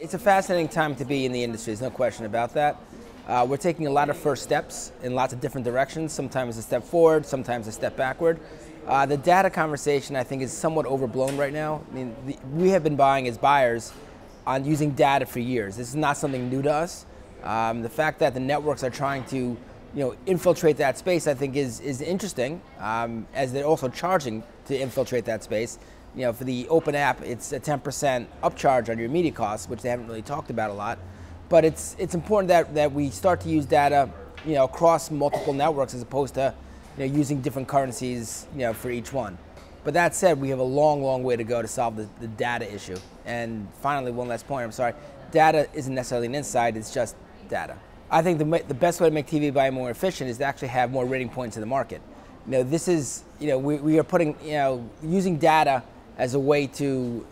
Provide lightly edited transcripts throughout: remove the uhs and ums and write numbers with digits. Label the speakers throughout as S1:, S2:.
S1: It's a fascinating time to be in the industry, there's no question about that. We're taking a lot of first steps in lots of different directions, sometimes a step forward, sometimes a step backward. The data conversation, I think, is somewhat overblown right now. I mean, we have been buying as buyers on using data for years. This is not something new to us. The fact that the networks are trying to infiltrate that space, I think, is interesting, as they're also charging to infiltrate that space. For the OpenAP, it's a 10% upcharge on your media costs, which they haven't really talked about a lot. But it's important that we start to use data, across multiple networks as opposed to, using different currencies, for each one. But that said, we have a long, long way to go to solve the data issue. And finally, one last point, I'm sorry, data isn't necessarily an insight, it's just data. I think the best way to make TV buy more efficient is to actually have more rating points in the market. This is, we are putting, using data as a way to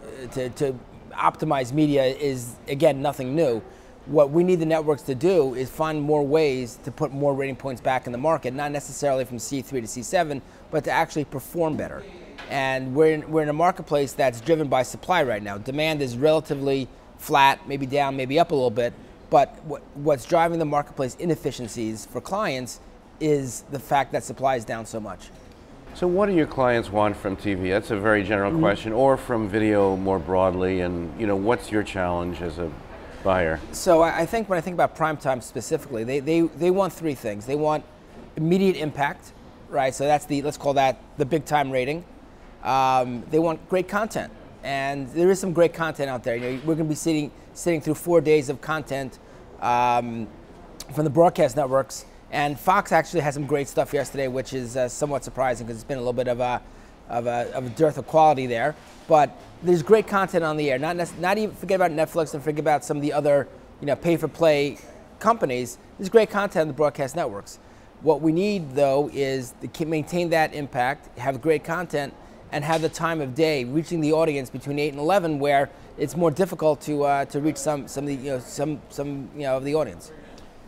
S1: optimize media is, again, nothing new. What we need the networks to do is find more ways to put more rating points back in the market, not necessarily from C3 to C7, but to actually perform better. And we're in a marketplace that's driven by supply right now. Demand is relatively flat, maybe down, maybe up a little bit, but what's driving the marketplace inefficiencies for clients is the fact that supply is down so much.
S2: So what do your clients want from TV? That's a very general question, or from video more broadly, and what's your challenge as a buyer? So
S1: I think when I think about primetime specifically, they want three things. They want immediate impact, right? So that's let's call that the big time rating. They want great content, and there is some great content out there. We're going to be sitting through 4 days of content from the broadcast networks. And Fox actually had some great stuff yesterday, which is somewhat surprising because it's been a little bit of a dearth of quality there. But there's great content on the air. Not even forget about Netflix and forget about some of the other pay-for-play companies. There's great content on the broadcast networks. What we need, though, is to maintain that impact, have great content, and have the time of day reaching the audience between 8 and 11, where it's more difficult to reach some of the audience.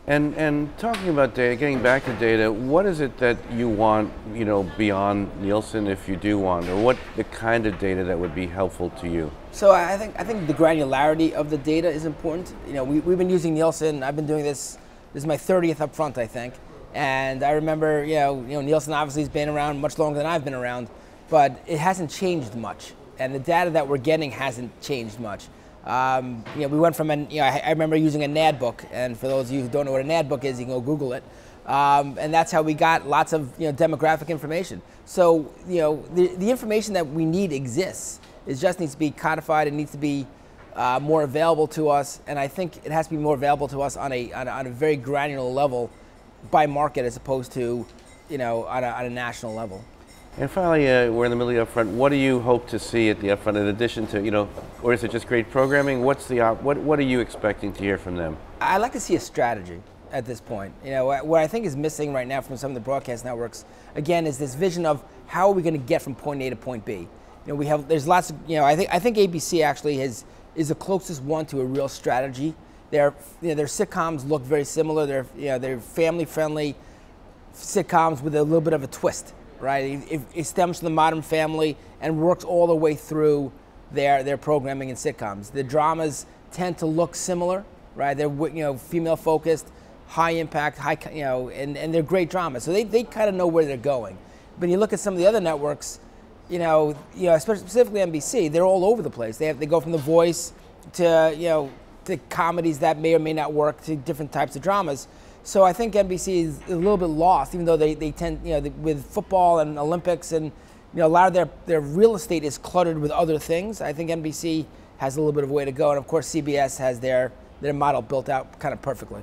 S2: And talking about data, getting back to data, what is it that you want, beyond Nielsen, if you do want, or what the kind of data that would be helpful to you?
S1: So I think the granularity of the data is important. We've been using Nielsen. I've been doing this. This is my 30th Upfront, I think. And I remember, Nielsen obviously has been around much longer than I've been around, but it hasn't changed much. And the data that we're getting hasn't changed much. We went from I remember using a NAD book, and for those of you who don't know what a NAD book is, you can go Google it. And that's how we got lots of demographic information. So the information that we need exists. It just needs to be codified. It needs to be more available to us, and I think it has to be more available to us on a very granular level by market, as opposed to on a national level.
S2: And finally, we're in the middle of the Upfront. What do you hope to see at the Upfront in addition to, or is it just great programming? What are you expecting to hear from them? I'd
S1: like to see a strategy at this point. What I think is missing right now from some of the broadcast networks, again, is this vision of how are we going to get from point A to point B. There's lots of, I think ABC actually is the closest one to a real strategy. Their sitcoms look very similar. They're family-friendly sitcoms with a little bit of a twist. Right, it stems from the Modern Family and works all the way through their programming and sitcoms. The dramas tend to look similar, right? They're female focused, high impact, and they're great dramas. So they kind of know where they're going. But you look at some of the other networks, especially specifically NBC, they're all over the place. They go from The Voice to to comedies that may or may not work, to different types of dramas. So I think NBC is a little bit lost, even though they tend, with football and Olympics, and a lot of their real estate is cluttered with other things. I think NBC has a little bit of a way to go, and of course CBS has their model built out kind of perfectly.